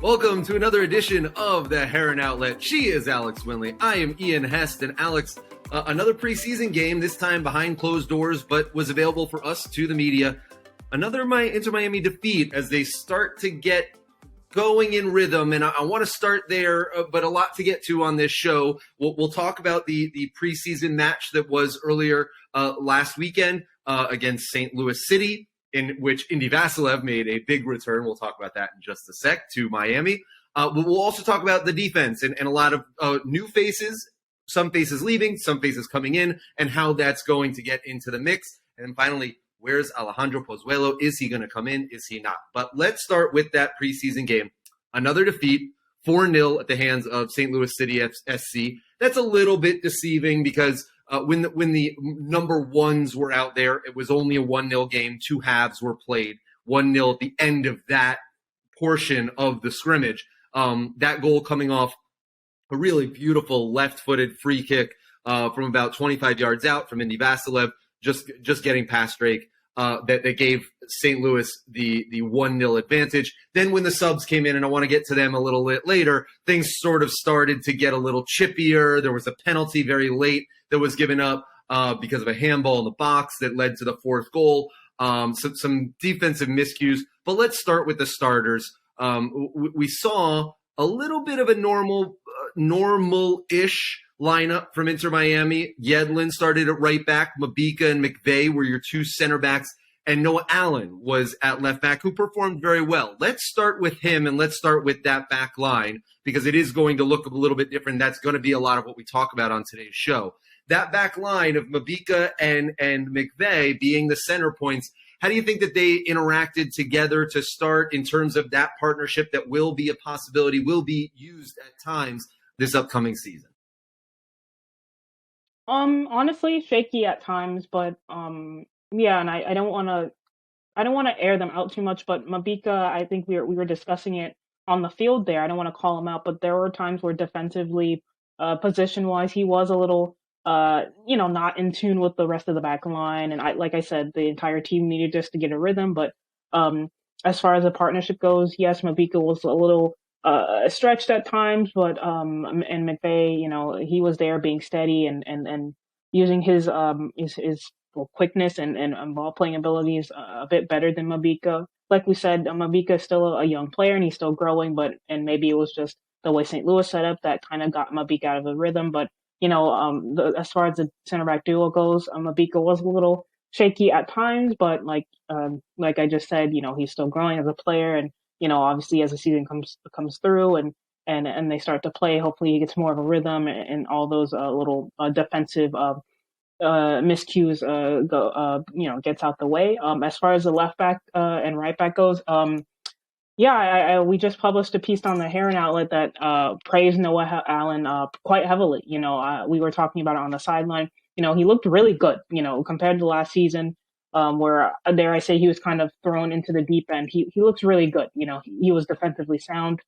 Welcome to another edition of the Heron Outlet. She is Alex Winley. I am Ian Hest. And Alex, another preseason game, this time behind closed doors, but was available for us to the media. Another Inter Miami defeat as they start to get going in rhythm. And I want to start there, but a lot to get to on this show. We'll talk about the preseason match that was earlier last weekend against St. Louis City, in which Indy Vassilev made a big return. We'll talk about that in just a sec, to Miami. We'll also talk about the defense and a lot of new faces, some faces leaving, some faces coming in, and how that's going to get into the mix. And then finally, where's Alejandro Pozuelo? Is he going to come in? Is he not? But let's start with that preseason game. Another defeat, 4-0 at the hands of St. Louis City SC. That's a little bit deceiving because when the number ones were out there, it was only a 1-0 game. Two halves were played. 1-0 at the end of that portion of the scrimmage. That goal coming off a really beautiful left-footed free kick from about 25 yards out from Indy Vassilev, just getting past Drake. That gave St. Louis the 1-0 advantage. Then when the subs came in, and I want to get to them a little bit later, things sort of started to get a little chippier. There was a penalty very late that was given up because of a handball in the box that led to the fourth goal. Some defensive miscues. But let's start with the starters. We saw a little bit of a normal-ish lineup from Inter Miami. Yedlin started at right back. Mabika and McVeigh were your two center backs. And Noah Allen was at left back, who performed very well. Let's start with him, and let's start with that back line, because it is going to look a little bit different. That's going to be a lot of what we talk about on today's show. That back line of Mabika and McVeigh being the center points, how do you think that they interacted together to start in terms of that partnership that will be a possibility, will be used at times this upcoming season? Honestly, shaky at times, but yeah, and I don't want to air them out too much, but Mabika, I think we were discussing it on the field there. I don't want to call him out, but there were times where defensively, position wise, he was a little not in tune with the rest of the back line. And like I said, the entire team needed just to get a rhythm. But as far as the partnership goes, yes, Mabika was a little stretched at times, but and McVeigh, he was there being steady and using his quickness and ball playing abilities a bit better than Mabika. Like we said, Mabika is still a young player and he's still growing, and maybe it was just the way St. Louis set up that kind of got Mabika out of the rhythm. But as far as the center back duo goes, Mabika was a little shaky at times, but like I just said, he's still growing as a player, and obviously as the season comes through and they start to play, hopefully he gets more of a rhythm, and all those little defensive miscues gets out the way. As far as the left back and right back goes, we just published a piece on the Heron Outlet that praised Noah Allen quite heavily. We were talking about it on the sideline. He looked really good, compared to last season, where, dare I say, he was kind of thrown into the deep end. He looks really good. He was defensively sound.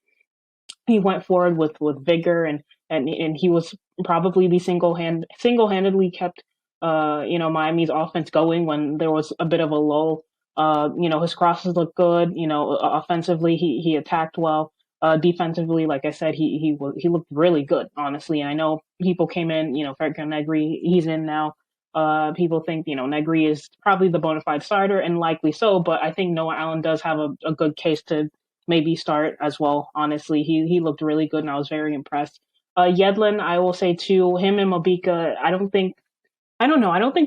He went forward with vigor, and he was probably the single-handedly kept Miami's offense going when there was a bit of a lull. His crosses looked good. Offensively, he attacked well. Defensively, like I said, he looked really good, honestly. And I know people came in, Federico Negri, he's in now. People think, Negri is probably the bona fide starter, and likely so. But I think Noah Allen does have a good case to maybe start as well. Honestly, he looked really good, and I was very impressed. Yedlin, I will say too, him and Mabika, I don't think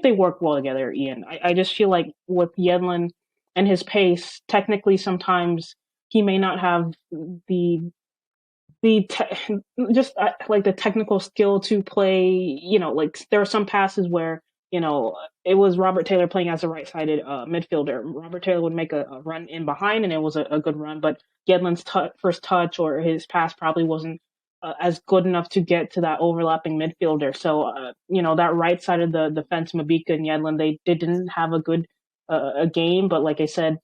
they work well together, Ian. I just feel like with Yedlin and his pace, technically sometimes he may not have the technical skill to play. Like there are some passes where it was Robert Taylor playing as a right-sided midfielder. Robert Taylor would make a run in behind, and it was a good run. But Yedlin's first touch or his pass probably wasn't as good enough to get to that overlapping midfielder. So, that right side of the defense, Mabika and Yedlin, they didn't have a good a game. But like I said,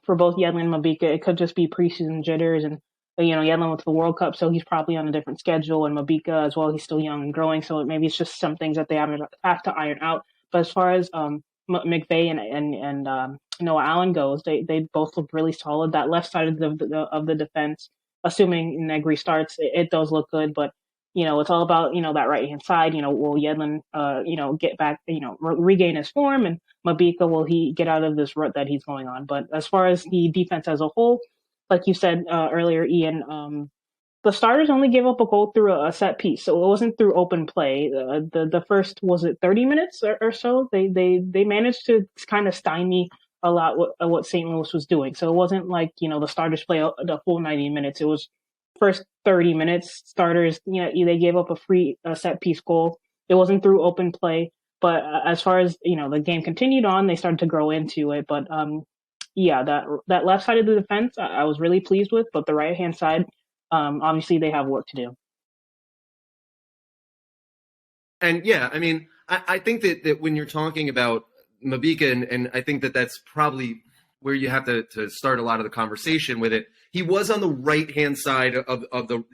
for both Yedlin and Mabika, it could just be preseason jitters. And, Yedlin went to the World Cup, so he's probably on a different schedule. And Mabika as well, he's still young and growing. So maybe it's just some things that they have to iron out. But as far as McVeigh and Noah Allen goes, they both look really solid. That left side of the defense, assuming Negri starts, it does look good. But it's all about that right hand side. Will Yedlin get back, regain his form, and Mabika, will he get out of this rut that he's going on? But as far as the defense as a whole, like you said earlier, Ian, the starters only gave up a goal through a set piece, so it wasn't through open play. The first, was it 30 minutes or so? They managed to kind of stymie a lot what St. Louis was doing. So it wasn't like the starters play the full 90 minutes. It was first 30 minutes. Starters, they gave up a free set piece goal. It wasn't through open play, but as far as the game continued on, they started to grow into it. But yeah, that left side of the defense, I was really pleased with, but the right hand side. Obviously, they have work to do. And yeah, I mean, I think that when you're talking about Mabika, and I think that's probably where you have to start a lot of the conversation with it. He was on the right-hand side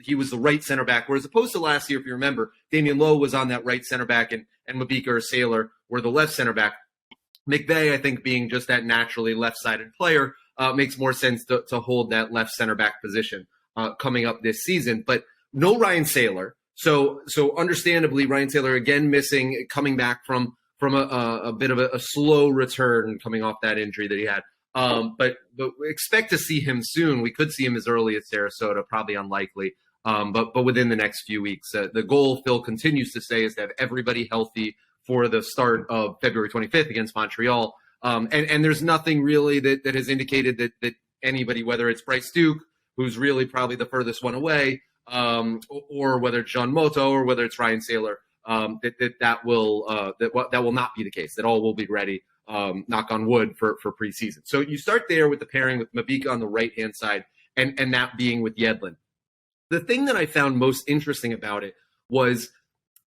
he was the right center back, whereas opposed to last year, if you remember, Damian Lowe was on that right center back, and Mabika or Saylor were the left center back. McVay, I think, being just that naturally left-sided player, makes more sense to hold that left center back position coming up this season. But no Ryan Saylor. So understandably, Ryan Saylor again missing, coming back from a bit of a slow return coming off that injury that he had. But we expect to see him soon. We could see him as early as Sarasota, probably unlikely. But within the next few weeks, the goal Phil continues to say is to have everybody healthy for the start of February 25th against Montreal. And there's nothing really that has indicated that anybody, whether it's Bryce Duke, who's really probably the furthest one away, or whether it's John Moto or whether it's Ryan Saylor, that will not be the case. That all will be ready. Knock on wood for preseason. So you start there with the pairing with Mabika on the right hand side, and that being with Yedlin. The thing that I found most interesting about it was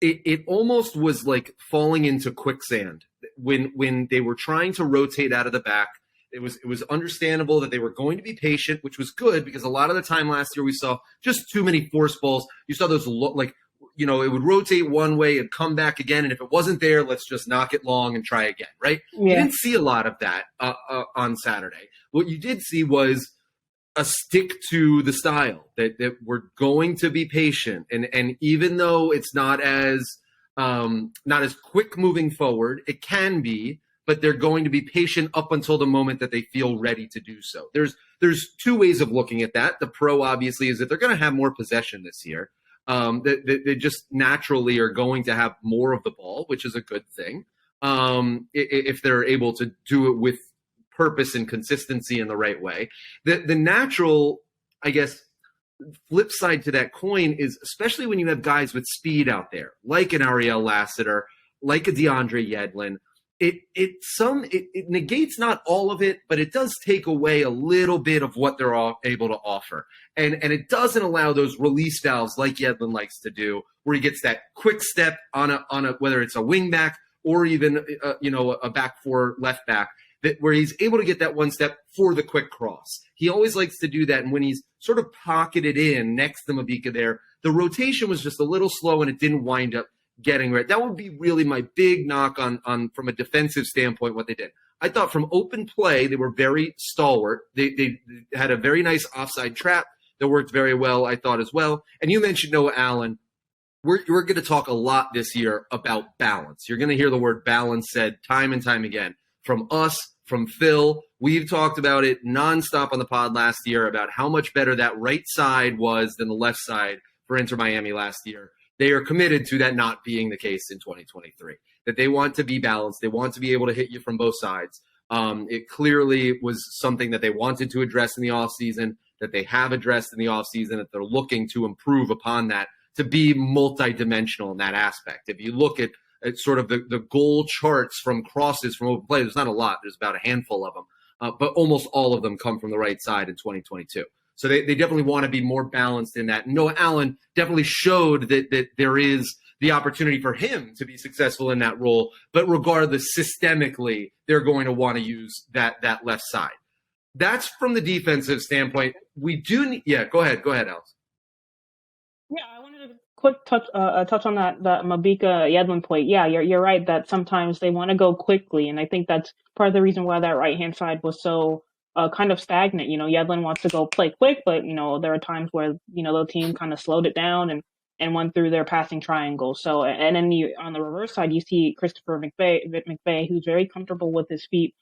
it almost was like falling into quicksand when they were trying to rotate out of the back. It was understandable that they were going to be patient, which was good because a lot of the time last year we saw just too many force balls. You saw those it would rotate one way and come back again, and if it wasn't there, let's just knock it long and try again, right? Yeah. You didn't see a lot of that on Saturday. What you did see was a stick to the style that we're going to be patient, and even though it's not as quick moving forward, it can be. But they're going to be patient up until the moment that they feel ready to do so. There's two ways of looking at that. The pro, obviously, is that they're going to have more possession this year. They just naturally are going to have more of the ball, which is a good thing, if they're able to do it with purpose and consistency in the right way. The natural, I guess, flip side to that coin is, especially when you have guys with speed out there, like an Ariel Lassiter, like a DeAndre Yedlin, it negates not all of it, but it does take away a little bit of what they're all able to offer. And it doesn't allow those release valves like Yedlin likes to do, where he gets that quick step on a whether it's a wing back or even a back four left back, where he's able to get that one step for the quick cross. He always likes to do that. And when he's sort of pocketed in next to Mabika there, the rotation was just a little slow and it didn't wind up getting right. That would be really my big knock on from a defensive standpoint, what they did. I thought from open play, they were very stalwart. They had a very nice offside trap that worked very well, I thought, as well. And you mentioned Noah Allen. We're going to talk a lot this year about balance. You're going to hear the word balance said time and time again from us, from Phil. We've talked about it nonstop on the pod last year about how much better that right side was than the left side for Inter Miami last year. They are committed to that not being the case in 2023, that they want to be balanced. They want to be able to hit you from both sides. It clearly was something that they wanted to address in the offseason, that they have addressed in the offseason, that they're looking to improve upon that, to be multidimensional in that aspect. If you look at sort of the goal charts from crosses from open play, there's not a lot. There's about a handful of them, but almost all of them come from the right side in 2022. So they definitely want to be more balanced in that. Noah Allen definitely showed that there is the opportunity for him to be successful in that role. But regardless, systemically, they're going to want to use that left side. That's from the defensive standpoint. We do need, go ahead, Alex. Yeah, I wanted to quick touch on that Mabika Yedlin point. Yeah, you're right that sometimes they want to go quickly, and I think that's part of the reason why that right hand side was so kind of stagnant. Yedlin wants to go play quick, but there are times where the team kind of slowed it down and went through their passing triangle. So, and then on the reverse side, you see Christopher McVay, who's very comfortable with his feet,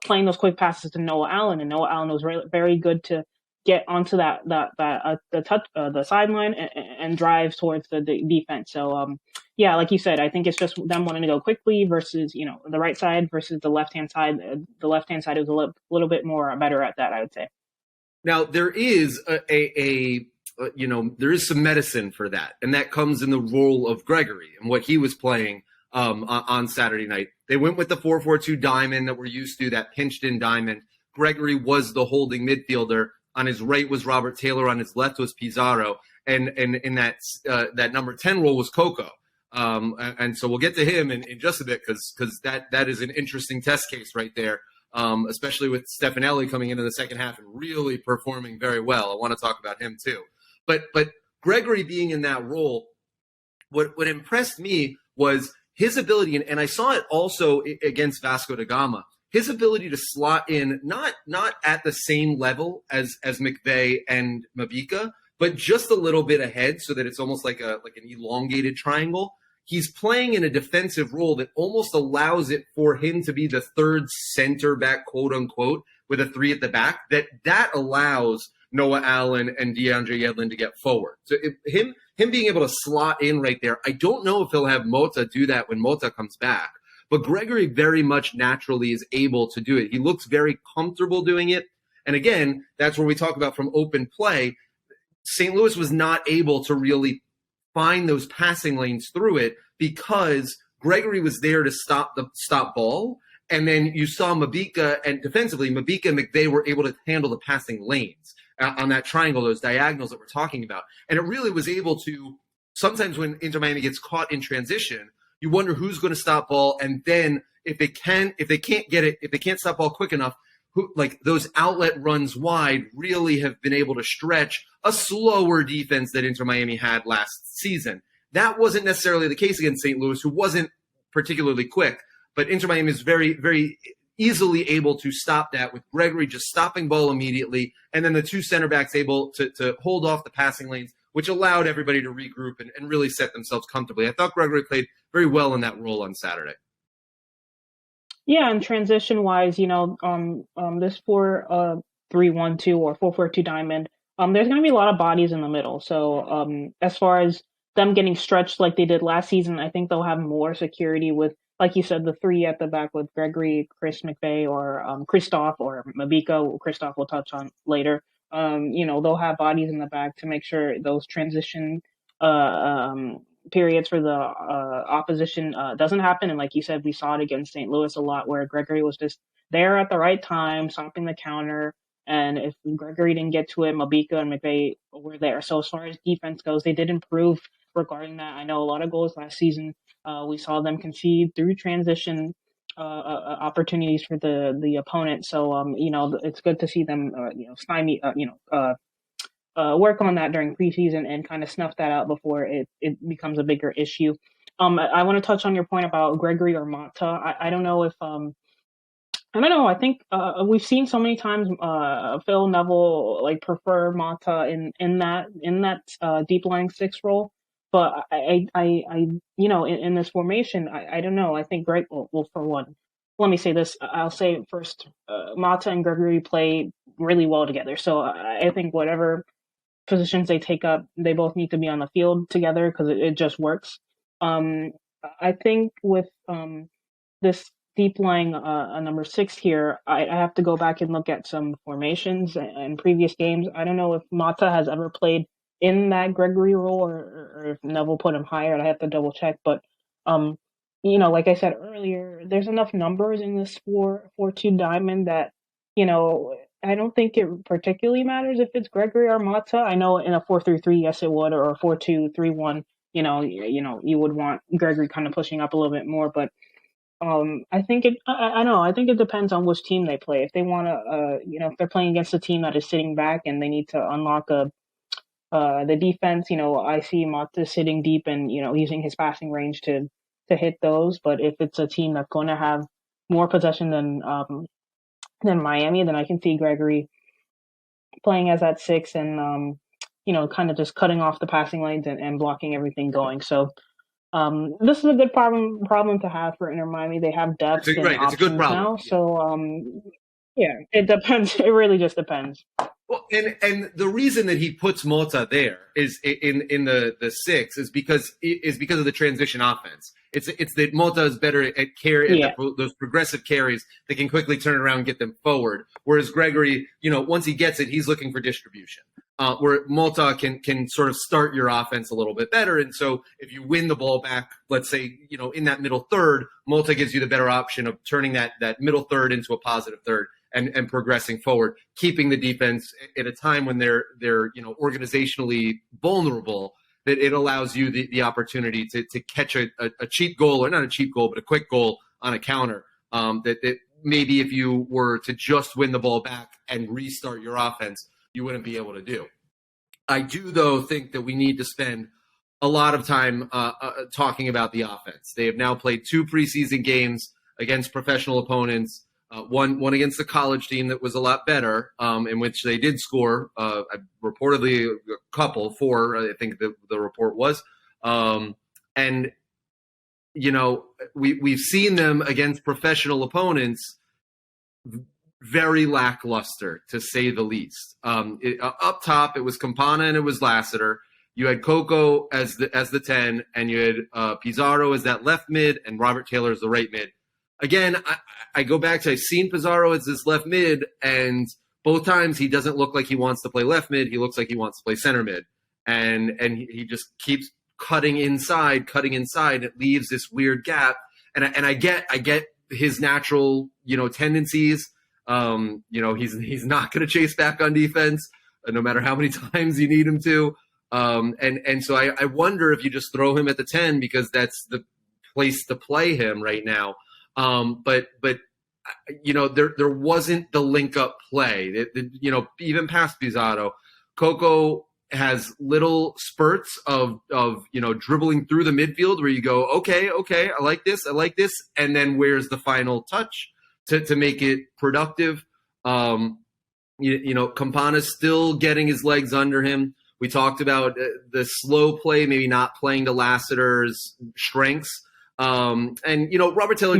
playing those quick passes to Noah Allen, and Noah Allen was very good to get onto the sideline and drive towards the defense. So, yeah, like you said, I think it's just them wanting to go quickly versus the right side versus the left hand side. The left hand side is a little bit more better at that, I would say. Now there is there is some medicine for that, and that comes in the role of Gregory and what he was playing on Saturday night. They went with the 4-4-2 diamond that we're used to, that pinched in diamond. Gregory was the holding midfielder. On his right was Robert Taylor. On his left was Pizarro. And in that number 10 role was Coco. And so we'll get to him in just a bit because that is an interesting test case right there, especially with Stefanelli coming into the second half and really performing very well. I want to talk about him too. But Gregory being in that role, what impressed me was his ability, and I saw it also against Vasco da Gama, his ability to slot in not at the same level as McVay and Mabika, but just a little bit ahead so that it's almost like an elongated triangle. He's playing in a defensive role that almost allows it for him to be the third center back, quote unquote, with a 3 at the back. That allows Noah Allen and DeAndre Yedlin to get forward. So him being able to slot in right there, I don't know if he'll have Mota do that when Mota comes back. But Gregory very much naturally is able to do it. He looks very comfortable doing it. And again, that's where we talk about from open play. St. Louis was not able to really find those passing lanes through it because Gregory was there to stop ball. And then you saw Mabika, and defensively, Mabika and McVay were able to handle the passing lanes on that triangle, those diagonals that we're talking about. And it really was able to, sometimes when Inter Miami gets caught in transition, you wonder who's going to stop ball, and then if they can't stop ball quick enough, those outlet runs wide really have been able to stretch a slower defense that Inter Miami had last season. That wasn't necessarily the case against St. Louis, who wasn't particularly quick, but Inter Miami is very, very easily able to stop that with Gregory just stopping ball immediately, and then the two center backs able to hold off the passing lanes, which allowed everybody to regroup and really set themselves comfortably. I thought Gregory played very well in that role on Saturday. Yeah, and transition-wise, this 4-3-1-2 or 4-4-2 diamond, there's going to be a lot of bodies in the middle. So as far as them getting stretched like they did last season, I think they'll have more security with, like you said, the 3 at the back with Gregory, Chris McVay, or Christoph or Mabika. Christoph will touch on later. They'll have bodies in the back to make sure those transition periods for the opposition doesn't happen. And like you said, we saw it against St. Louis a lot where Gregory was just there at the right time, stopping the counter. And if Gregory didn't get to it, Mabika and McVay were there. So as far as defense goes, they did improve regarding that. I know a lot of goals last season. We saw them concede through transition opportunities for the opponent. So it's good to see them stymie work on that during preseason and kind of snuff that out before it becomes a bigger issue. I want to touch on your point about Gregory or Mata. I don't know if I don't know. I think we've seen so many times Phil Neville prefer Mata in that deep lying 6 role. But I in this formation, I don't know. I think Greg. Well, for one, let me say this. I'll say first, Mata and Gregory play really well together. So I think whatever positions they take up, they both need to be on the field together because it just works. I think with this deep lying number 6 here, I have to go back and look at some formations and previous games. I don't know if Mata has ever played in that Gregory role or if Neville put him higher. I have to double check. But, like I said earlier, there's enough numbers in this 4-4-2 diamond that, I don't think it particularly matters if it's Gregory or Mata. I know in a 4-3-3, yes, it would, or a 4-2-3-1, you would want Gregory kind of pushing up a little bit more. But I think I think it depends on which team they play. If they want to, if they're playing against a team that is sitting back and they need to unlock the defense, I see Mata sitting deep and, using his passing range to hit those. But if it's a team that's going to have more possession than than Miami, then I can see Gregory playing as that 6 and kind of just cutting off the passing lanes and blocking everything going. So this is a good problem to have for Inter Miami. They have depth and It's a good options problem. now. So yeah, it depends. It really just depends. Well, and the reason that he puts Mota there is in the 6 is because of the transition offense. It's that Mota is better at those progressive carries that can quickly turn around and get them forward. Whereas Gregory, once he gets it, he's looking for distribution. Where Mota can sort of start your offense a little bit better. And so if you win the ball back, let's say, in that middle third, Mota gives you the better option of turning that middle third into a positive third and progressing forward, keeping the defense at a time when they're organizationally vulnerable, that it allows you the opportunity to catch a cheap goal, or not a cheap goal, but a quick goal on a counter. That maybe if you were to just win the ball back and restart your offense, you wouldn't be able to do. I do, though, think that we need to spend a lot of time talking about the offense. They have now played 2 preseason games against professional opponents, one against the college team that was a lot better, in which they did score, reportedly a couple, 4, I think the report was. And, we've seen them against professional opponents very lackluster, to say the least. Up top, it was Campana and it was Lassiter. You had Coco as the 10, and you had Pizarro as that left mid, and Robert Taylor as the right mid. Again, I go back to, I've seen Pizarro as this left mid, and both times he doesn't look like he wants to play left mid. He looks like he wants to play center mid, and he just keeps cutting inside. It leaves this weird gap, and I get his natural tendencies. He's not going to chase back on defense, no matter how many times you need him to. And so I wonder if you just throw him at the 10, because that's the place to play him right now. But there wasn't the link up play. Even past Pizarro, Coco has little spurts of dribbling through the midfield where you go, okay, I like this, and then where's the final touch to make it productive? Campana's still getting his legs under him. We talked about the slow play, maybe not playing to Lassiter's strengths. Robert Taylor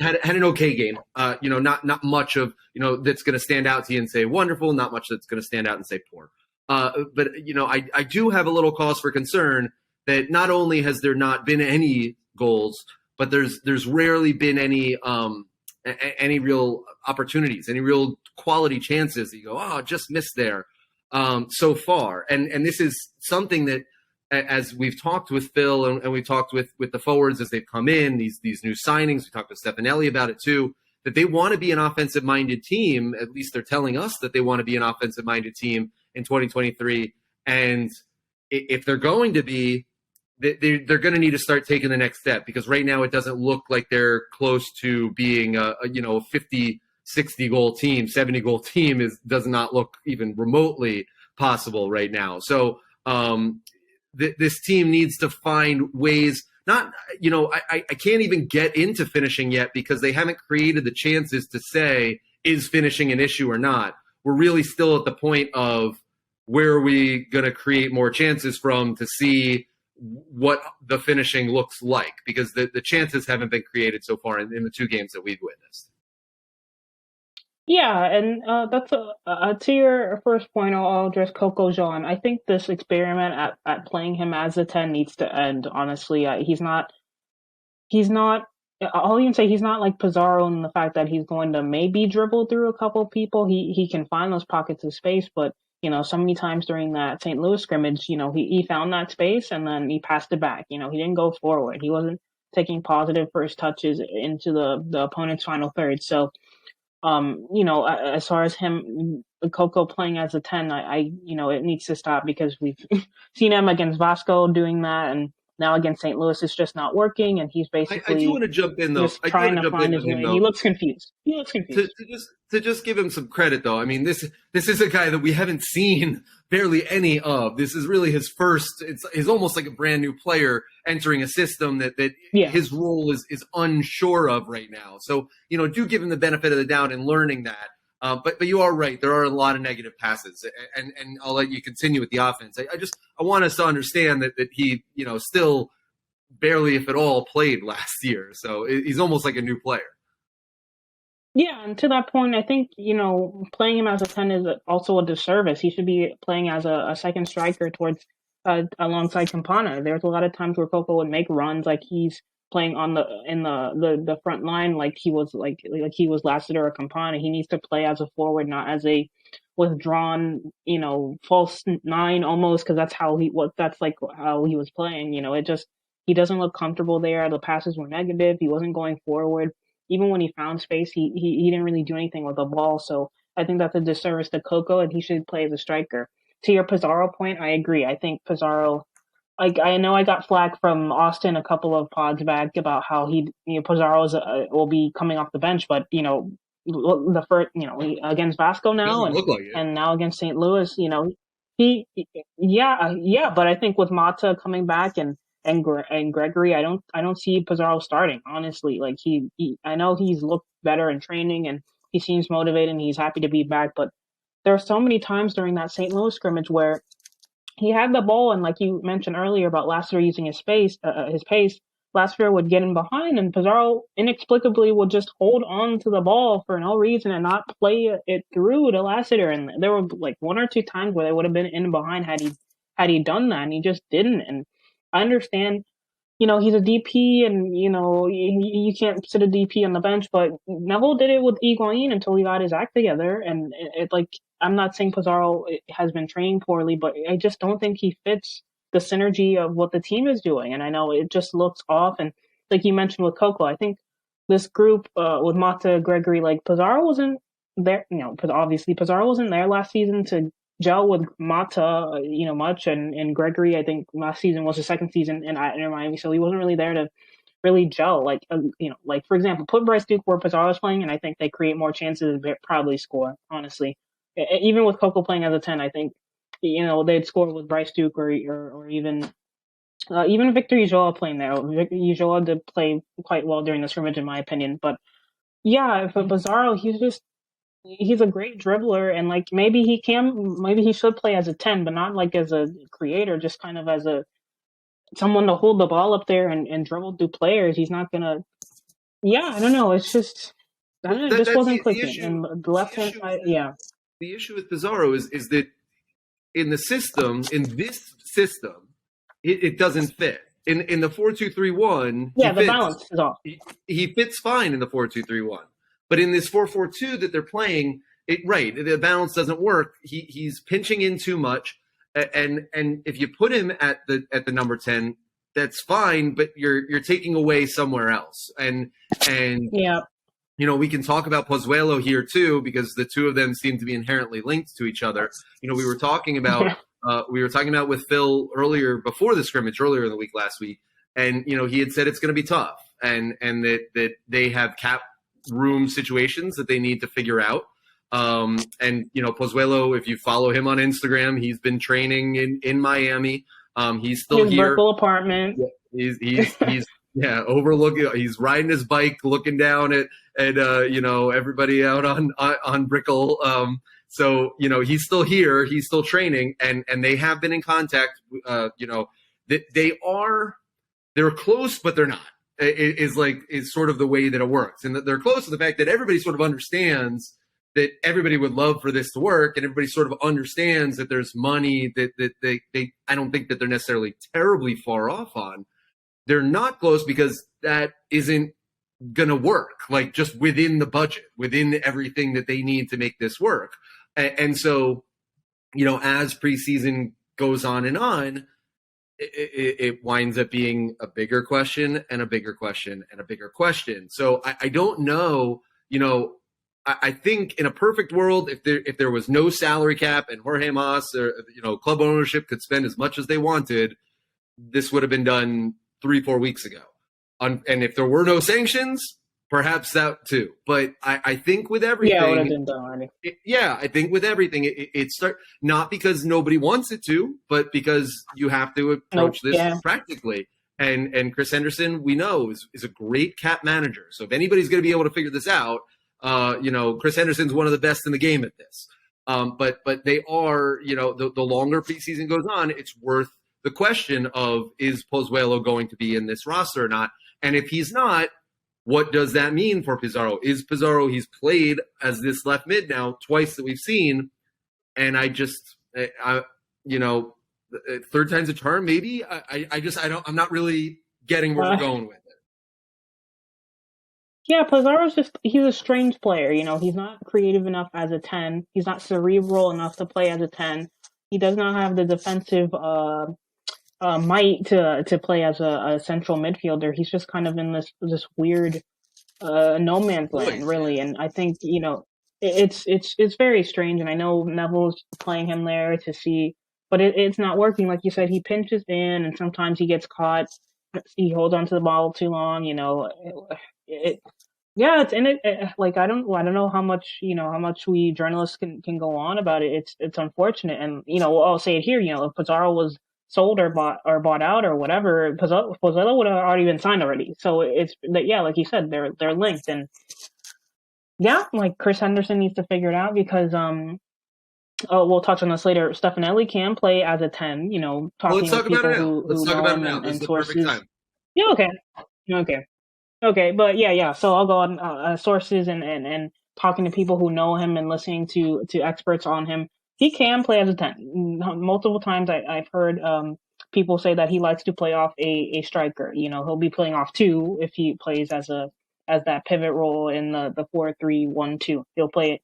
had an okay game. Not much of that's going to stand out to you and say wonderful, not much that's going to stand out and say poor. But I do have a little cause for concern that not only has there not been any goals, but there's rarely been any real opportunities, any real quality chances that you go, just missed there so far. And this is something that, as we've talked with Phil and we've talked with the forwards as they've come in, these new signings, we talked with Stefanelli about it too, that they want to be an offensive-minded team. At least they're telling us that they want to be an offensive-minded team in 2023. And if they're going to be, they're going to need to start taking the next step, because right now it doesn't look like they're close to being a 50, 60 goal team, 70 goal team does not look even remotely possible right now. So this team needs to find ways. Not, I can't even get into finishing yet, because they haven't created the chances to say, is finishing an issue or not? We're really still at the point of, where are we going to create more chances from to see what the finishing looks like? Because the chances haven't been created so far in the 2 games that we've witnessed. Yeah, and that's to your first point. I'll address Coco Jean. I think this experiment at playing him as a 10 needs to end. Honestly, he's not. I'll even say he's not like Pizarro in the fact that he's going to maybe dribble through a couple people. He can find those pockets of space, but so many times during that St. Louis scrimmage, he found that space and then he passed it back. He didn't go forward. He wasn't taking positive first touches into the opponent's final third. So. As far as him, Coco playing as a 10, it needs to stop, because we've seen him against Vasco doing that, and now against St. Louis, it's just not working, and he's basically I do want to jump in, though. just trying to find his way. He looks confused. To just give him some credit, though. I mean, this is a guy that we haven't seen barely any of. This is really his first. It's almost like a brand new player entering a system that his role is unsure of right now. So do give him the benefit of the doubt in learning that. But you are right. There are a lot of negative passes, and I'll let you continue with the offense. I want us to understand that he, still barely, if at all, played last year. So he's almost like a new player. Yeah, and to that point, I think, playing him as a 10 is also a disservice. He should be playing as a second striker towards alongside Campana. There's a lot of times where Coco would make runs like he's playing on the front line like he was he was Lassiter or Campana. He needs to play as a forward, not as a withdrawn, false nine almost, because that's like how he was playing. He doesn't look comfortable there. The passes were negative. He wasn't going forward. Even when he found space, he didn't really do anything with the ball. So I think that's a disservice to Coco, and he should play as a striker. To your Pizarro point, I agree. I think Pizarro, I know I got flack from Austin a couple of pods back about how Pizarro will be coming off the bench, but the first, against Vasco now and now against St. Louis, but I think with Mata coming back and Gregory, I don't see Pizarro starting, honestly. Like I know he's looked better in training and he seems motivated and he's happy to be back, but there are so many times during that St. Louis scrimmage where he had the ball and, like you mentioned earlier about Lassiter using his pace, Lassiter would get in behind and Pizarro inexplicably would just hold on to the ball for no reason and not play it through to Lassiter. And there were like one or two times where they would have been in behind had he done that, and he just didn't. And I understand, he's a DP and, you can't sit a DP on the bench, but Neville did it with Higuain until he got his act together. And I'm not saying Pizarro has been training poorly, but I just don't think he fits the synergy of what the team is doing. And I know it just looks off. And like you mentioned with Coco, I think this group with Mata, Gregory, like Pizarro wasn't there, because obviously Pizarro wasn't there last season to gel with Mata, much, and Gregory, I think last season was the second season in Miami, so he wasn't really there to really gel. Like, like for example, put Bryce Duke where Pizarro is playing, and I think they create more chances to probably score, honestly. Even with Coco playing as a 10, I think, they'd score with Bryce Duke or even Victor Ulloa playing there. Victor Ulloa did play quite well during the scrimmage, in my opinion. But yeah, for Pizarro, he's a great dribbler, and like maybe he should play as a 10, but not like as a creator, just kind of as someone to hold the ball up there and dribble through players. He's not gonna. Yeah, I don't know. It's just I don't know. It just wasn't clicking. And the left hand side, yeah. The issue with Pizarro is that in this system, it doesn't fit. In the 4-2-3-1, yeah, the balance is off. He fits fine in the 4-2-3-1. But in this 4-4-2 that they're playing, the balance doesn't work. He's pinching in too much, and if you put him at the number 10, that's fine. But you're taking away somewhere else, and yeah, we can talk about Pozuelo here too, because the two of them seem to be inherently linked to each other. We were talking about with Phil before the scrimmage earlier in the week last week, and he had said it's going to be tough, and that they have cap room situations that they need to figure out. And Pozuelo, if you follow him on Instagram, he's been training in Miami. He's still his here. Brickell apartment. He's overlooking. He's riding his bike, looking down at everybody out on Brickell. So he's still here. He's still training, and they have been in contact. They're close, but they're not. Is sort of the way that it works, and that they're close to the fact that everybody sort of understands that everybody would love for this to work, and everybody sort of understands that there's money that they I don't think that they're necessarily terribly far off on. They're not close because that isn't gonna work, like just within the budget, within everything that they need to make this work. And so, as preseason goes on and on, it winds up being a bigger question and a bigger question and a bigger question. So I don't know, I think in a perfect world, if there was no salary cap and Jorge Mas or, club ownership could spend as much as they wanted, this would have been done 3-4 weeks ago. And if there were no sanctions, perhaps that too. But I think with everything, yeah, it would have been done already. I think with everything, it not because nobody wants it to, but because you have to approach this practically. And Chris Henderson, we know, is a great cap manager. So if anybody's going to be able to figure this out, Chris Henderson's one of the best in the game at this. But they are, the longer preseason goes on, it's worth the question of, is Pozuelo going to be in this roster or not? And if he's not, what does that mean for Pizarro? Is Pizarro, he's played as this left mid now twice that we've seen, and third time's a charm, maybe. I'm not really getting where we're going with it. Yeah, Pizarro's he's a strange player. He's not creative enough as a 10. He's not cerebral enough to play as a 10. He does not have the defensive might to play as a central midfielder. He's just kind of in this weird no man's land, really. And I think it's very strange. And I know Neville's playing him there to see, but it's not working. Like you said, he pinches in, and sometimes he gets caught. He holds onto the ball too long. It's in it. Like I don't know how much we journalists can go on about it. It's unfortunate, and I'll say it here. If Pizarro was sold or bought out or whatever, Pozuelo would have already been signed already. So it's like you said, they're linked, and like Chris Henderson needs to figure it out because we'll touch on this later. Stefanelli can play as a 10. Let's talk about it now. Let's talk about it now. This is the perfect time. Yeah. Okay. But yeah. So I'll go on sources and talking to people who know him and listening to experts on him. He can play as a 10. Multiple times I've heard people say that he likes to play off a striker. He'll be playing off 2 if he plays as that pivot role in the 4-3-1-2. He'll play it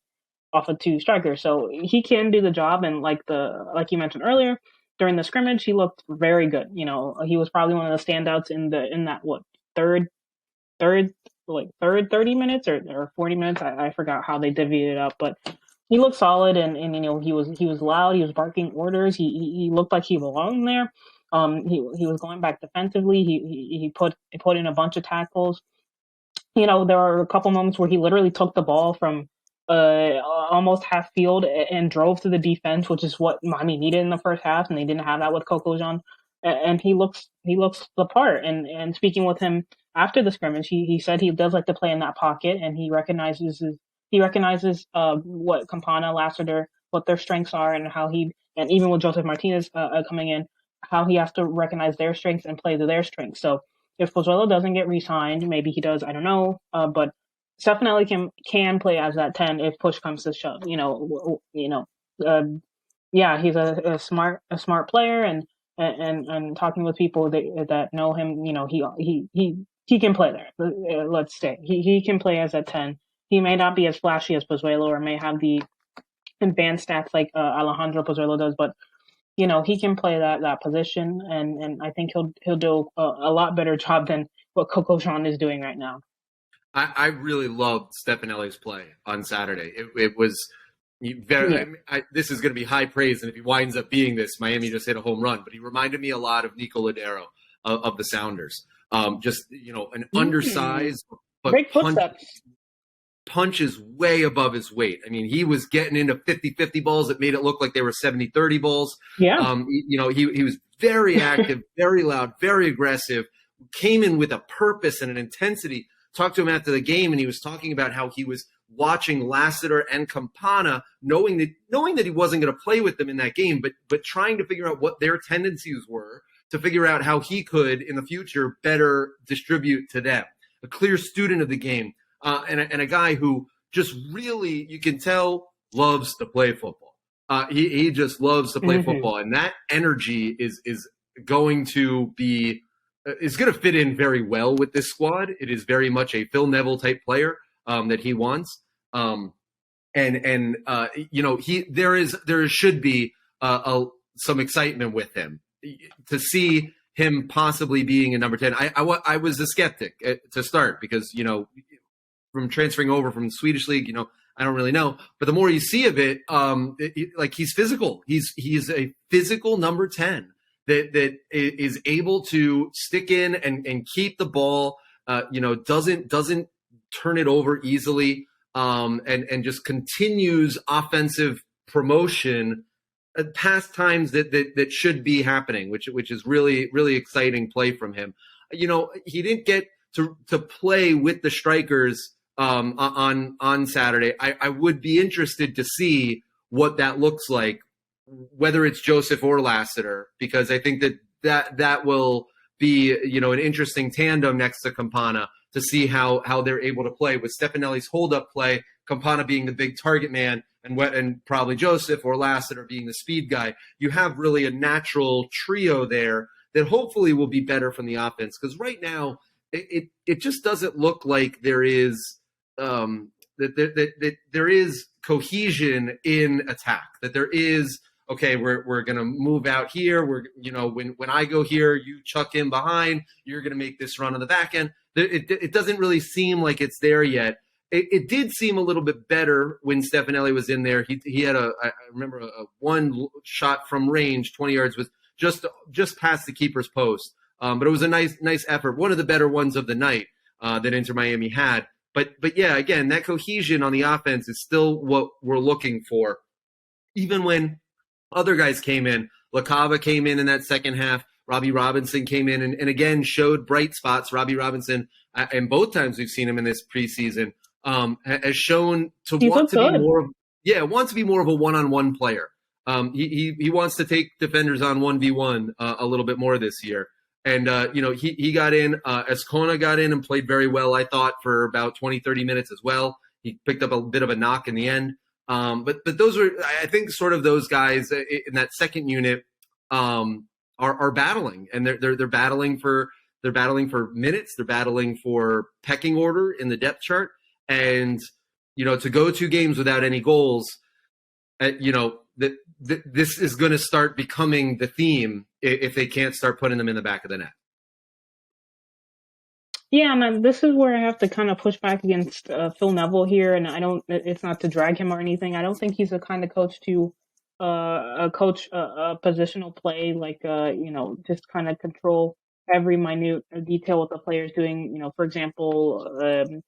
off a 2 striker. So he can do the job, and like you mentioned earlier, during the scrimmage he looked very good. He was probably one of the standouts in that third 30 minutes or 40 minutes. I forgot how they divvied it up, but he looked solid, and he was loud. He was barking orders. He looked like he belonged there. He was going back defensively. He put in a bunch of tackles. There were a couple moments where he literally took the ball from almost half field and drove to the defense, which is what Miami needed in the first half, and they didn't have that with Coco Jean. And he looks the part. And speaking with him after the scrimmage, he said he does like to play in that pocket, and he recognizes what Campana, Lassiter, what their strengths are, and how and even with Joseph Martinez coming in, how he has to recognize their strengths and play to their strengths. So if Pozuelo doesn't get re-signed, maybe he does, I don't know, but Stefanelli can play as that 10 if push comes to shove. He's a smart player, and talking with people that know him, he can play there. Let's say he can play as a 10. He may not be as flashy as Pozuelo or may have the advanced stats like Alejandro Pozuelo does, but he can play that position, and I think he'll do a lot better job than what Coco Jean is doing right now. I really loved Stefanelli's play on Saturday. It was very. Yeah. This is going to be high praise, and if he winds up being this, Miami just hit a home run. But he reminded me a lot of Nico Ladero of the Sounders. An undersized but great footsteps. Punches way above his weight. I mean, he was getting into 50-50 balls that made it look like they were 70-30 balls. Yeah. He was very active, very loud, very aggressive, came in with a purpose and an intensity. Talked to him after the game, and he was talking about how he was watching Lassiter and Campana, knowing that he wasn't going to play with them in that game, but trying to figure out what their tendencies were to figure out how he could, in the future, better distribute to them. A clear student of the game. And a guy who just really, you can tell, loves to play football. He just loves to play football, and that energy is going to fit in very well with this squad. It is very much a Phil Neville type player that he wants, there should be some excitement with him to see him possibly being a number 10. I was a skeptic to start because from transferring over from the Swedish league, I don't really know. But the more you see of it, he's physical. He's a physical number 10 that is able to stick in and keep the ball, doesn't turn it over easily, and just continues offensive promotion past times that should be happening, which is really, really exciting play from him. He didn't get to play with the strikers on Saturday. I would be interested to see what that looks like, whether it's Joseph or Lassiter, because I think that will be, you know, an interesting tandem next to Campana to see how they're able to play with Stefanelli's hold-up play, Campana being the big target man, and probably Joseph or Lassiter being the speed guy. You have really a natural trio there that hopefully will be better from the offense, because right now it just doesn't look like there is that there is cohesion in attack, that there is, okay, we're going to move out here. We're, you know, when I go here, you chuck in behind, you're going to make this run on the back end. It doesn't really seem like it's there yet. It did seem a little bit better when Stefanelli was in there. He had I remember a one shot from range, 20 yards, was just past the keeper's post. But it was a nice effort. One of the better ones of the night that Inter Miami had. But yeah, again, that cohesion on the offense is still what we're looking for. Even when other guys came in, LaCava came in that second half. Robbie Robinson came in and again showed bright spots. Robbie Robinson, and both times we've seen him in this preseason, has shown to want to be more of a one-on-one player. He wants to take defenders on 1v1 a little bit more this year. And, you know, he got in, Escona got in and played very well, I thought, for about 20, 30 minutes as well. He picked up a bit of a knock in the end. But those are, I think, sort of those guys in that second unit are battling, and they're battling for minutes. They're battling for pecking order in the depth chart. And, you know, to go 2 games without any goals, you know, this is going to start becoming the theme if they can't start putting them in the back of the net. Yeah, man, this is where I have to kind of push back against Phil Neville here, and it's not to drag him or anything. I don't think he's the kind of coach to coach positional play, like, you know, just kind of control every minute detail what the player's doing. You know, for example,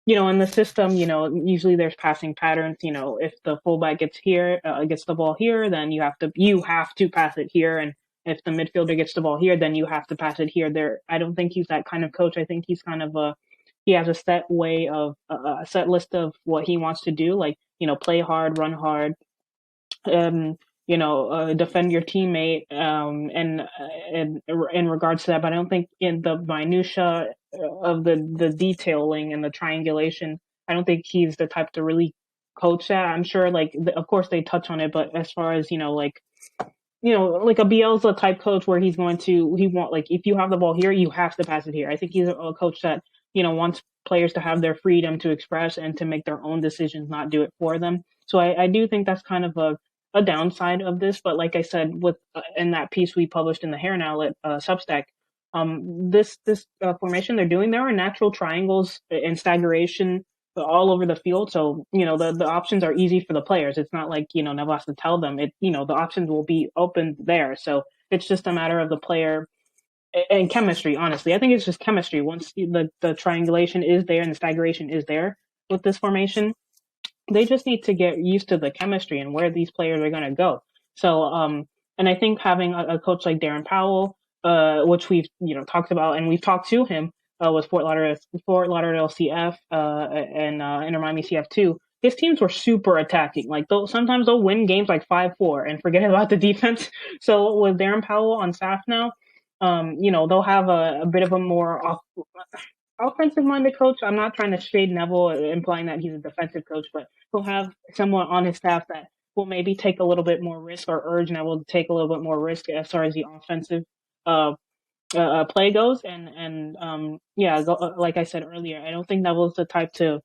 you know, in the system, you know, usually there's passing patterns. You know, if the fullback gets the ball here, then you have to pass it here, and if the midfielder gets the ball here, then you have to pass it here. I don't think he's that kind of coach. I think he's kind of he has a set way of a set list of what he wants to do, like, you know, play hard, run hard, you know, defend your teammate, and in regards to that. But I don't think in the minutia of the detailing and the triangulation, I don't think he's the type to really coach that. I'm sure, like, of course they touch on it, but as far as, you know, like a Bielsa type coach where he want, like, if you have the ball here, you have to pass it here. I think he's a coach that, you know, wants players to have their freedom to express and to make their own decisions, not do it for them. So I do think that's kind of a downside of this. But like I said, with in that piece we published in the Heron Outlet Substack, this formation they're doing, there are natural triangles and staggeration all over the field. So, you know, the options are easy for the players. It's not like, you know, Neville has to tell them. You know, the options will be open there. So it's just a matter of the player and chemistry, honestly. I think it's just chemistry. Once the triangulation is there and the staggeration is there with this formation, they just need to get used to the chemistry and where these players are going to go. So, and I think having a coach like Darren Powell, which we've, you know, talked about, and we've talked to him, with Fort Lauderdale CF, and Inter Miami CF2, his teams were super attacking. Like, sometimes they'll win games like 5-4 and forget about the defense. So with Darren Powell on staff now, you know, they'll have a bit of a more offensive-minded coach. I'm not trying to shade Neville, implying that he's a defensive coach, but he'll have someone on his staff that will maybe take a little bit more risk, or urge Neville to take a little bit more risk as far as the offensive play goes. And like I said earlier, I don't think Neville's the type to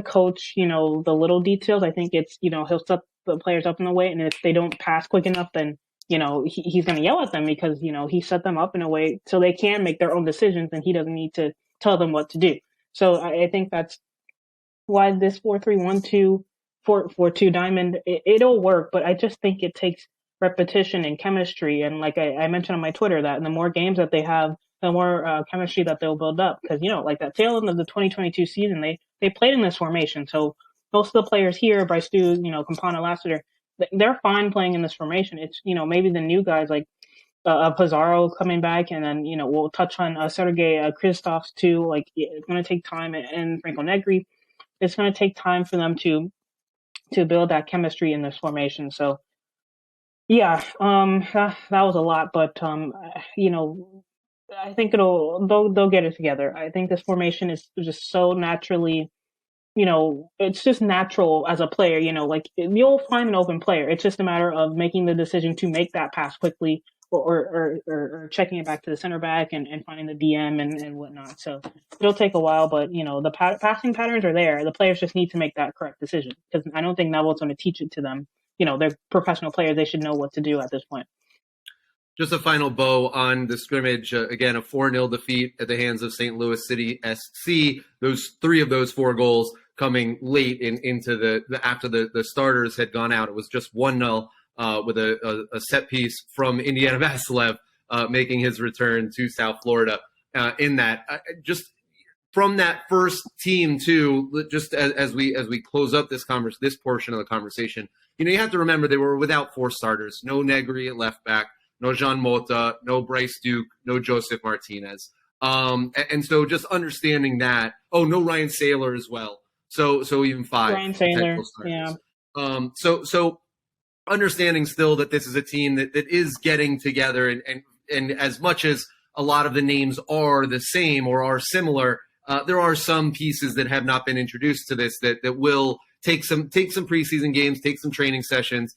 coach, you know, the little details. I think it's, you know, he'll set the players up in a way, and if they don't pass quick enough, then, you know, he's going to yell at them, because, you know, he set them up in a way so they can make their own decisions, and he doesn't need to tell them what to do. So I think that's why this 4-3-1-2, 4-4-2 diamond, it'll work, but I just think it takes repetition and chemistry. And like I mentioned on my Twitter, that the more games that they have, the more chemistry that they'll build up. Because, you know, like that tail end of the 2022 season, they played in this formation. So most of the players here, Bryce Stu, you know, Campana, Lassiter, they're fine playing in this formation. It's, you know, maybe the new guys like Pizarro coming back, and then, you know, we'll touch on Sergei Kristoffs too. Like, it's going to take time, and Franco Negri. it's going to take time for them to build that chemistry in this formation. So yeah, that was a lot, but you know, I think they'll get it together. I think this formation is just so naturally, you know, it's just natural as a player, you know, like you'll find an open player. It's just a matter of making the decision to make that pass quickly, or checking it back to the center back, and finding the DM and whatnot. So it'll take a while, but you know, the passing patterns are there. The players just need to make that correct decision, because I don't think Neville's going to teach it to them. You know, they're professional players. They should know what to do at this point. Just a final bow on the scrimmage. Again, a 4-0 defeat at the hands of St. Louis City SC. Those 3 of those 4 goals coming late into the after the starters had gone out. It was just 1-0 with a set piece from Indiana Vasilev making his return to South Florida. In that, just from that first team too, just as we close up this portion of the conversation, you know, you have to remember they were without 4 starters. No Negri at left back. No Jean Mota, no Bryce Duke, no Joseph Martinez. And so just understanding that, no Ryan Saylor as well. So even 5 Ryan Saylor, yeah. So understanding still that this is a team that is getting together, and as much as a lot of the names are the same or are similar, there are some pieces that have not been introduced to this that will take some preseason games, take some training sessions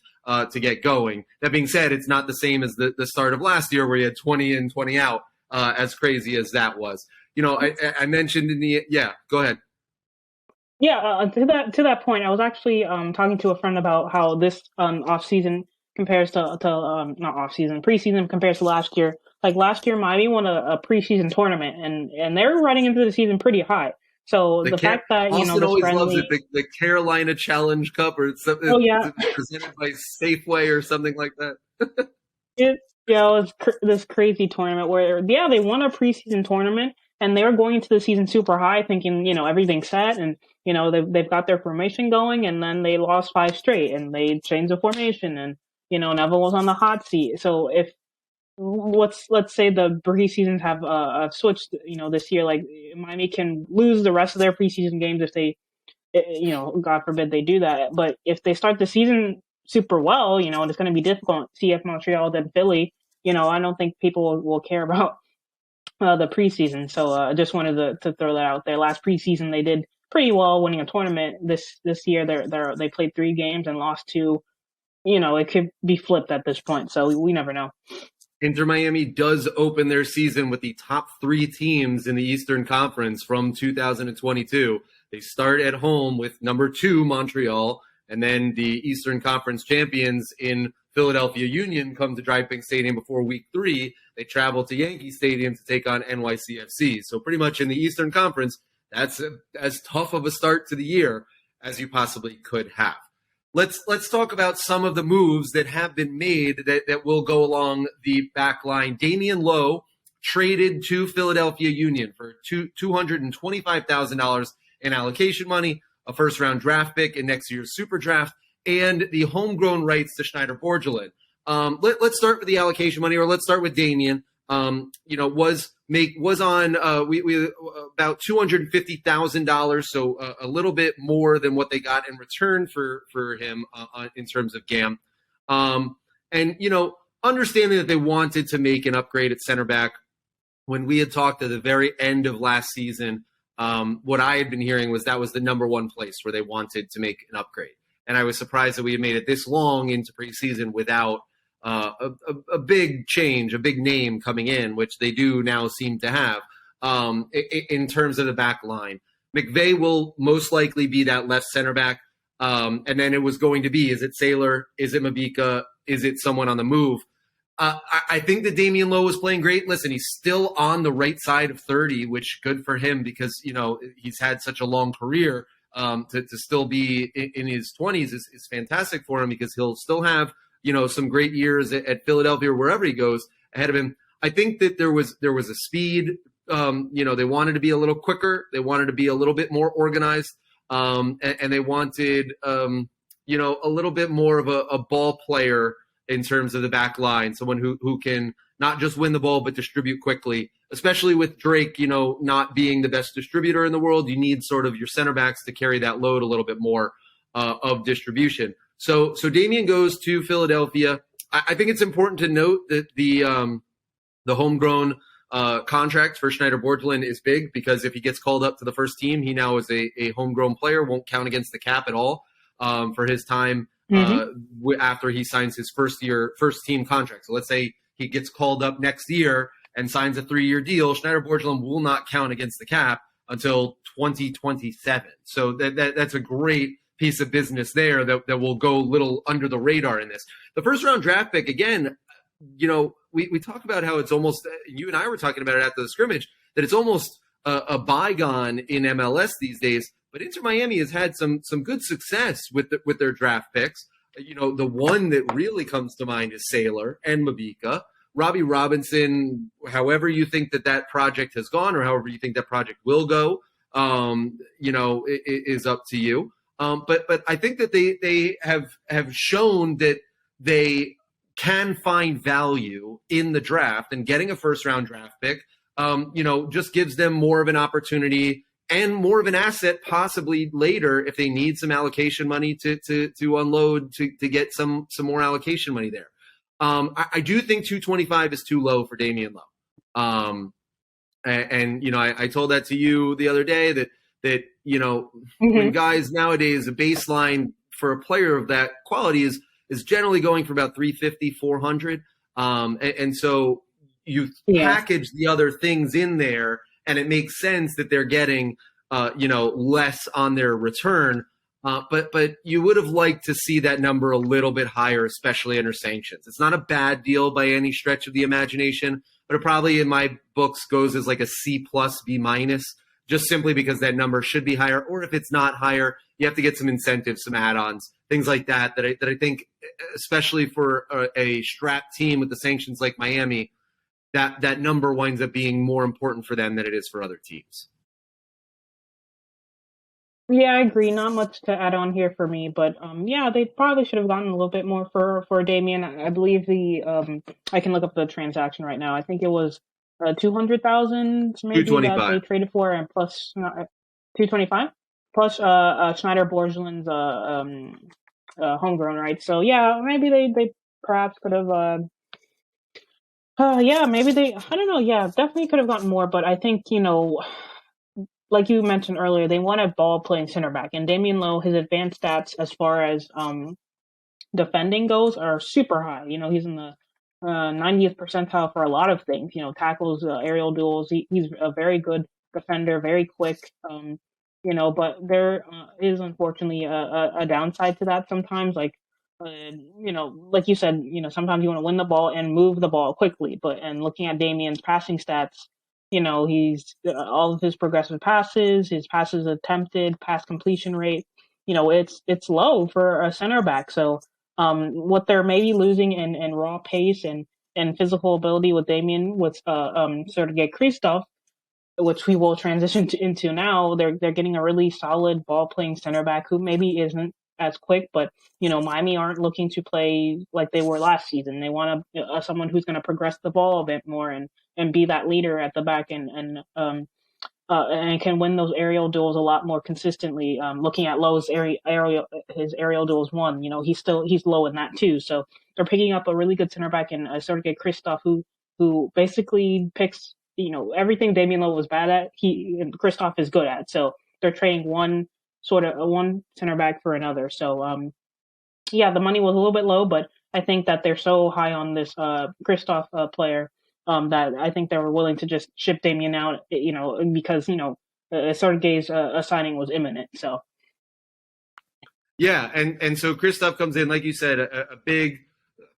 to get going. That being said, it's not the same as the start of last year where you had 20 in, 20 out, as crazy as that was. You know, I mentioned go ahead. Yeah, to that point, I was actually talking to a friend about how this off season compares to not off season, preseason compares to last year. Like last year, Miami won a preseason tournament, and they're running into the season pretty high. So the fact that, you know, this always friendly, loves it, the Carolina Challenge Cup or something. Oh yeah, presented by Safeway or something like that. it was this crazy tournament where they won a preseason tournament, and they were going into the season super high, thinking, you know, everything's set, and you know they've got their formation going, and then they lost 5 straight, and they changed the formation, and you know Neville was on the hot seat. So if let's say the preseasons have switched, you know, this year, like Miami can lose the rest of their preseason games if they, you know, God forbid they do that. But if they start the season super well, you know, and it's going to be difficult. CF Montreal, then Philly, you know, I don't think people will care about the preseason. So I just wanted to throw that out there. Last preseason they did pretty well, winning a tournament. This year they played 3 games and lost 2. You know, it could be flipped at this point, so we never know. Inter Miami does open their season with the top 3 teams in the Eastern Conference from 2022. They start at home with number 2 Montreal, and then the Eastern Conference champions in Philadelphia Union come to Drive Pink Stadium before week 3. They travel to Yankee Stadium to take on NYCFC. So pretty much in the Eastern Conference, that's as tough of a start to the year as you possibly could have. Let's talk about some of the moves that have been made that will go along the back line. Damian Lowe traded to Philadelphia Union for $225,000 in allocation money, a first-round draft pick in next year's Super Draft, and the homegrown rights to Schneider Borgelin. Let's start with the allocation money, or let's start with Damian. You know, was on we about $250,000, so a little bit more than what they got in return for him in terms of GAM. And you know, understanding that they wanted to make an upgrade at center back. When we had talked at the very end of last season, what I had been hearing was that was the number one place where they wanted to make an upgrade. And I was surprised that we had made it this long into preseason without a big change, a big name coming in, which they do now seem to have in terms of the back line. McVay will most likely be that left center back. And then it was going to be, is it Saylor? Is it Mabika? Is it someone on the move? I think that Damian Lowe was playing great. Listen, he's still on the right side of 30, which good for him because, you know, he's had such a long career. To still be in his 20s is fantastic for him because he'll still have, you know, some great years at Philadelphia or wherever he goes ahead of him. I think that there was a speed. You know, they wanted to be a little quicker. They wanted to be a little bit more organized. And they wanted, you know, a little bit more of a ball player in terms of the back line, someone who can not just win the ball, but distribute quickly, especially with Drake, not being the best distributor in the world. You need sort of your center backs to carry that load a little bit more of distribution. So Damian goes to Philadelphia. I think it's important to note that the homegrown contract for Schneider-Borgelin is big, because if he gets called up to the first team, he now is a homegrown player, won't count against the cap at all for his time after he signs his first team contract. So let's say he gets called up next year and signs a 3-year deal. Schneider-Borgelin will not count against the cap until 2027. So that's a great piece of business there that will go a little under the radar in this. The first round draft pick, again, we talk about how it's almost, you and I were talking about it after the scrimmage, that it's almost a bygone in MLS these days. But Inter Miami has had some good success with their draft picks. The one that really comes to mind is Sailor and Mabika. Robbie Robinson, however you think that project has gone, or however you think that project will go, is up to you. But I think that they have shown that they can find value in the draft, and getting a first round draft pick, just gives them more of an opportunity and more of an asset possibly later if they need some allocation money to unload to get some more allocation money there. I do think 225 is too low for Damian Lowe. I told that to you the other day that when guys nowadays, a baseline for a player of that quality is generally going for about 350, 400. And so you package the other things in there, and it makes sense that they're getting, less on their return. But you would have liked to see that number a little bit higher, especially under sanctions. It's not a bad deal by any stretch of the imagination, but it probably in my books goes as like a C+, B-, just simply because that number should be higher. Or if it's not higher, you have to get some incentives, some add-ons, things like that I think, especially for a strapped team with the sanctions like Miami, that number winds up being more important for them than it is for other teams. Yeah, I agree. Not much to add on here for me, but they probably should have gotten a little bit more for Damian. I believe I can look up the transaction right now. I think it was 200,000 maybe that they traded for, and plus 225 plus Schneider-Borgelin's homegrown, right? So yeah, maybe they perhaps could have. Maybe they. I don't know. Yeah, definitely could have gotten more, but I think like you mentioned earlier, they want a ball-playing center back. And Damian Lowe, his advanced stats as far as defending goes are super high. He's in the 90th percentile for a lot of things. Tackles, aerial duels. He's a very good defender, very quick. But there is unfortunately a downside to that sometimes. Like you said, sometimes you want to win the ball and move the ball quickly. And looking at Damian's passing stats, he's all of his progressive passes, his passes attempted, pass completion rate, it's low for a center back. So what they're maybe losing in raw pace and physical ability with Damian, with Sergei Kristov, which we will transition into now, they're getting a really solid ball playing center back who maybe isn't as quick, but Miami aren't looking to play like they were last season. They want someone who's going to progress the ball a bit more and be that leader at the back and can win those aerial duels a lot more consistently. Looking at Lowe's his aerial duels won, he's low in that too. So they're picking up a really good center back in Sergei Kristov, who basically picks everything Damian Lowe was bad at. Kristov is good at. So they're trading one center back for another. So the money was a little bit low, but I think that they're so high on this Kristov player that I think they were willing to just ship Damian out, because Sergei's signing was imminent. So yeah, and so Kristov comes in, like you said, a big,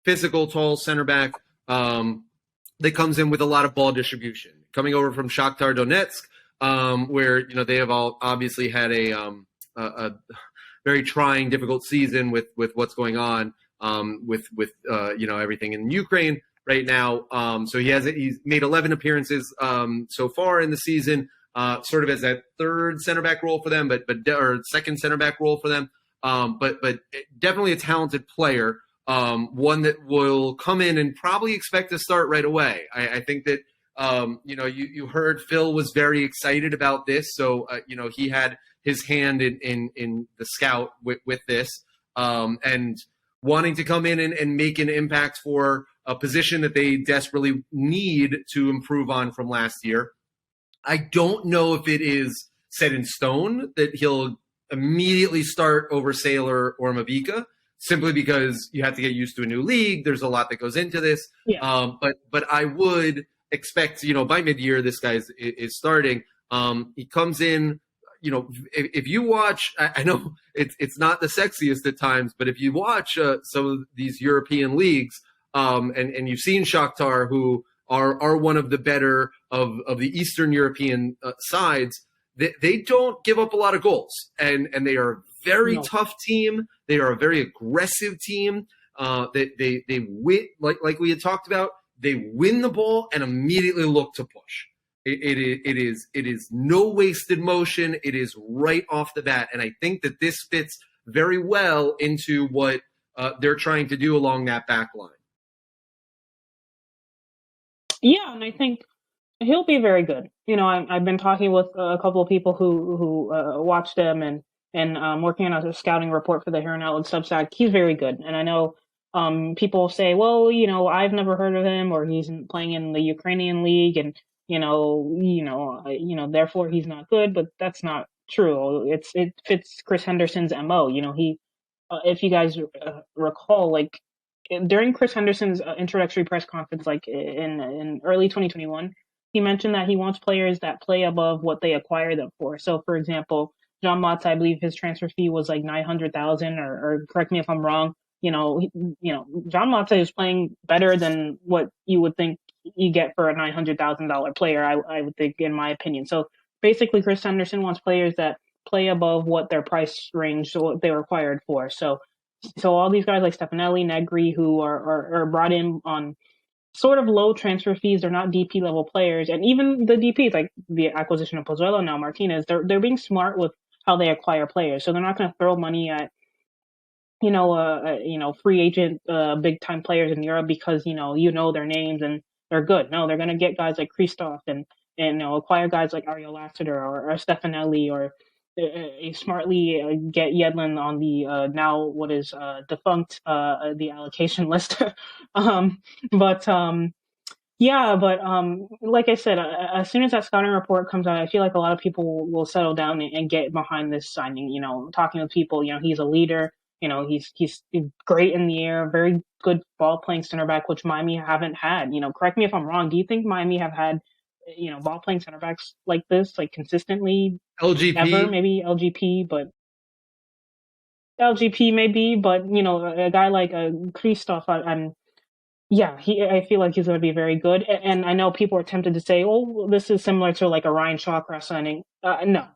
physical, tall center back that comes in with a lot of ball distribution, coming over from Shakhtar Donetsk, where they have all obviously had a very trying, difficult season with what's going on with everything in Ukraine right now. So he's made 11 appearances so far in the season, sort of as that third center back role for them, or second center back role for them. But definitely a talented player. one that will come in and probably expect to start right away. I think that, you heard Phil was very excited about this. So, he had his hand in the scout with this, and wanting to come in and make an impact for a position that they desperately need to improve on from last year. I don't know if it is set in stone that he'll immediately start over Saylor or Mabika, simply because you have to get used to a new league. There's a lot that goes into this. Yeah. But I would expect, by mid-year, this guy is starting. He comes in, if you watch, I know it's not the sexiest at times, but if you watch some of these European leagues, and you've seen Shakhtar, who are one of the better of the Eastern European sides, they don't give up a lot of goals, and they are a very tough team. They are a very aggressive team. They win, like we had talked about. They win the ball and immediately look to push. It is no wasted motion. It is right off the bat, and I think that this fits very well into what they're trying to do along that back line. Yeah, and I think he'll be very good. I've been talking with a couple of people who watch them, and working on a scouting report for the Heron Outlook Substack. He's very good, and I know people say, well, I've never heard of him, or he's playing in the Ukrainian league, and therefore he's not good. But that's not true. It fits Chris Henderson's MO. He, if you guys recall, like during Chris Henderson's introductory press conference, like in early 2021, he mentioned that he wants players that play above what they acquire them for. So, for example, John Motz, I believe his transfer fee was like 900,000, or correct me if I'm wrong. John Motz is playing better than what you would think you get for a $900,000 player. I would think, in my opinion. So basically, Chris Henderson wants players that play above what their price range, so what they were acquired for. So all these guys like Stefanelli, Negri, who are brought in on sort of low transfer fees. They're not DP level players, and even the DPs, like the acquisition of Pozuelo, now Martinez, they're being smart with how they acquire players. So they're not going to throw money at free agent big time players in Europe because their names and they're good. No, they're going to get guys like Christoph and acquire guys like Ariel Lassiter or Stefanelli, or smartly get Yedlin on the now what is defunct the allocation list. But like I said, as soon as that scouting report comes out, I feel like a lot of people will settle down and get behind this signing. Talking to people, he's a leader. He's great in the air, very good ball playing center back, which Miami haven't had. Correct me if I'm wrong. Do you think Miami have had ball playing center backs like this, like consistently? LGP, ever? Maybe LGP, but a guy like Christoph, I feel like he's going to be very good. And I know people are tempted to say, "Oh, this is similar to like a Ryan Shawcross signing." No.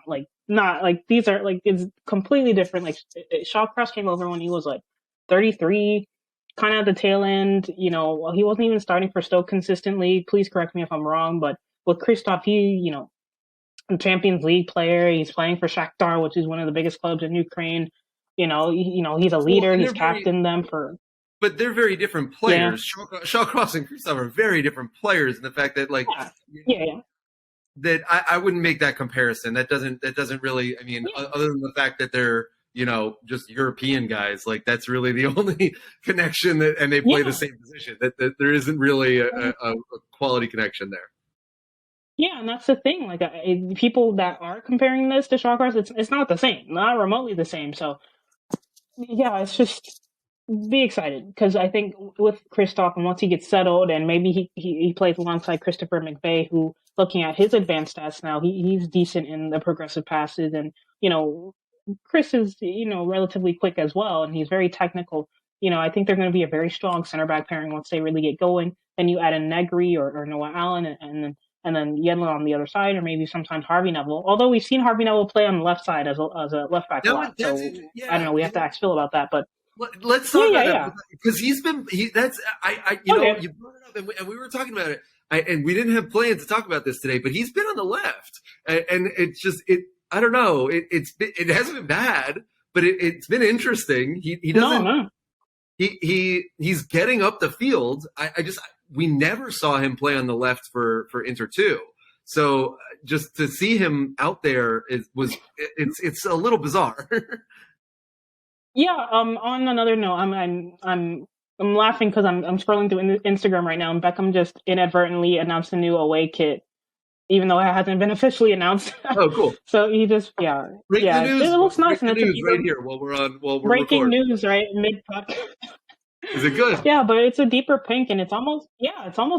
Like, not like these are like, it's completely different. Like Shawcross came over when he was like 33, kind of at the tail end. He wasn't even starting for Stoke consistently. Please correct me if I'm wrong, but with Christoph, he a Champions League player. He's playing for Shakhtar, which is one of the biggest clubs in Ukraine. He's a leader. He's captained them for. But they're very different players. Yeah. Shawcross and Christoph are very different players in the fact that, like, that I wouldn't make that comparison. That doesn't really. I mean, other than the fact that they're just European guys, like that's really the only connection and they play the same position. That there isn't really a quality connection there. Yeah, and that's the thing. Like people that are comparing this to Shawcross, it's not the same, not remotely the same. So yeah, it's just. Be excited, because I think with Christoph, and once he gets settled, and maybe he plays alongside Christopher McVeigh, who, looking at his advanced stats now, he's decent in the progressive passes, and Chris is relatively quick as well, and he's very technical. I think they're going to be a very strong center back pairing once they really get going. Then you add in Negri or Noah Allen, and then Yedlin on the other side, or maybe sometimes Harvey Neville. Although we've seen Harvey Neville play on the left side as a left back a lot, so I don't know. We have to ask Phil about that, but. Let's talk about that, because you brought it up, and we were talking about it, and we didn't have plans to talk about this today, but he's been on the left, and it's just I don't know, it hasn't been bad, but it's been interesting. He doesn't. he's getting up the field. We never saw him play on the left for Inter too. So just to see him out there it's a little bizarre. Yeah. On another note, I'm laughing because I'm scrolling through Instagram right now, and Beckham just inadvertently announced a new away kit, even though it hasn't been officially announced. Oh, cool. So he just Break the news. It looks nice. Break the news right here while we're breaking recording. News, right? Mid podcast. Is it good? Yeah, but it's a deeper pink, and it's almost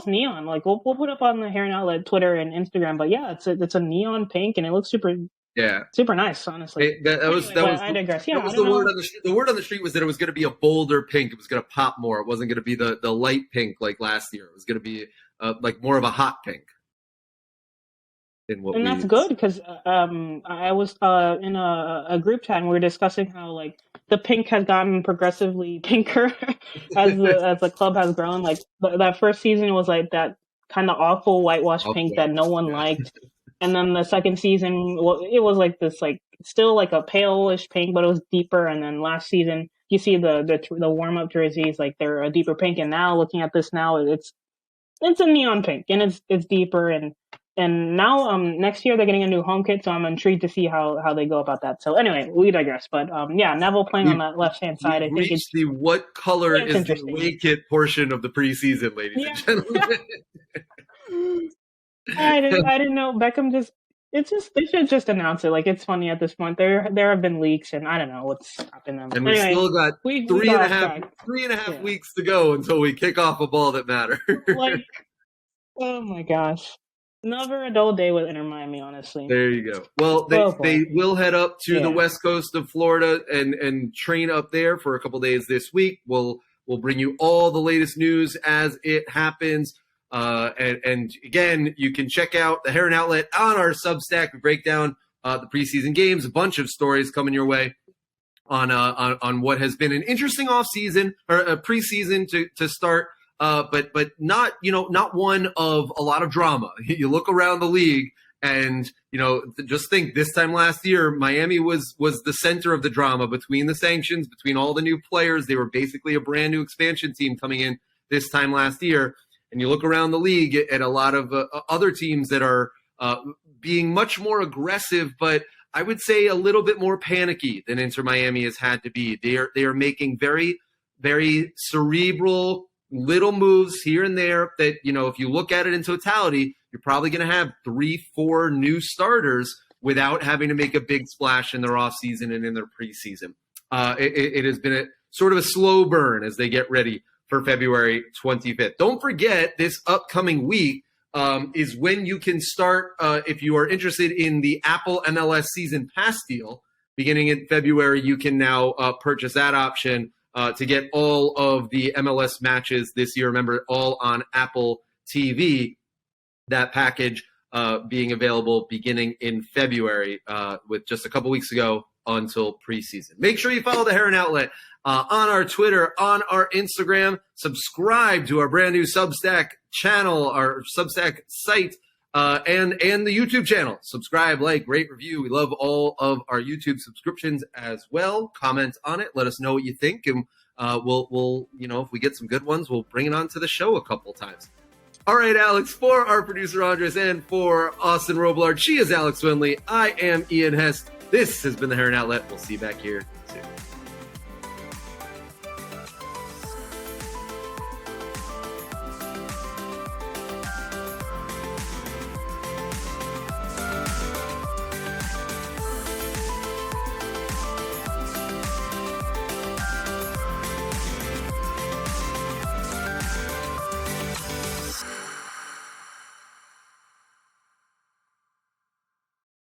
neon. Like we'll put up on the Heron Outlet Twitter and Instagram. But yeah, it's a neon pink, and it looks super nice. Honestly, I digress. Yeah, the word on the street. The word on the street was that it was going to be a bolder pink. It was going to pop more. It wasn't going to be the light pink like last year. It was going to be like more of a hot pink. And that's good because I was in a group chat and we were discussing how like the pink has gotten progressively pinker as the club has grown. Like that first season was like that kind of awful whitewash pink that no one liked, and then the second season it was like this like still like a palish pink, but it was deeper. And then last season you see the warm up jerseys like they're a deeper pink, and now looking at this now it's a neon pink and it's deeper. And now, next year they're getting a new home kit, so I'm intrigued to see how they go about that. So anyway, we digress. But Neville playing on that left-hand side. I think it's the what color is the away kit portion of the preseason, ladies and gentlemen. I didn't know. Beckham they should just announce it. Like it's funny at this point. There have been leaks, and I don't know what's stopping them. And anyway, we still got three and a half weeks to go until we kick off a ball that matters. Like, oh my gosh. Never a dull day with Inter Miami, honestly. There you go. Well, they will head up to the west coast of Florida and train up there for a couple days this week. We'll bring you all the latest news as it happens. And again, you can check out the Heron Outlet on our Substack. We break down the preseason games, a bunch of stories coming your way on what has been an interesting offseason or a preseason to start. But not one of a lot of drama. You look around the league and, just think this time last year, Miami was the center of the drama between the sanctions, between all the new players. They were basically a brand new expansion team coming in this time last year. And you look around the league at a lot of other teams that are being much more aggressive, but I would say a little bit more panicky than Inter Miami has had to be. They are making very, very cerebral little moves here and there that, if you look at it in totality, you're probably going to have 3-4 new starters without having to make a big splash in their offseason and in their preseason. It has been a sort of a slow burn as they get ready for February 25th. Don't forget, this upcoming week is when you can start, if you are interested in the Apple MLS Season Pass deal, beginning in February, you can now purchase that option to get all of the MLS matches this year. Remember, all on Apple TV. That package being available beginning in February with just a couple weeks ago until preseason. Make sure you follow the Heron Outlet on our Twitter, on our Instagram. Subscribe to our brand new Substack channel, our Substack site, and the YouTube channel. Subscribe, like, rate, review. We love all of our YouTube subscriptions as well. Comment on it. Let us know what you think, and we'll if we get some good ones, we'll bring it on to the show a couple times. All right, Alex, for our producer Andres and for Austin Roblard, she is Alex Winley. I am Ian Hest. This has been the Heron Outlet. We'll see you back here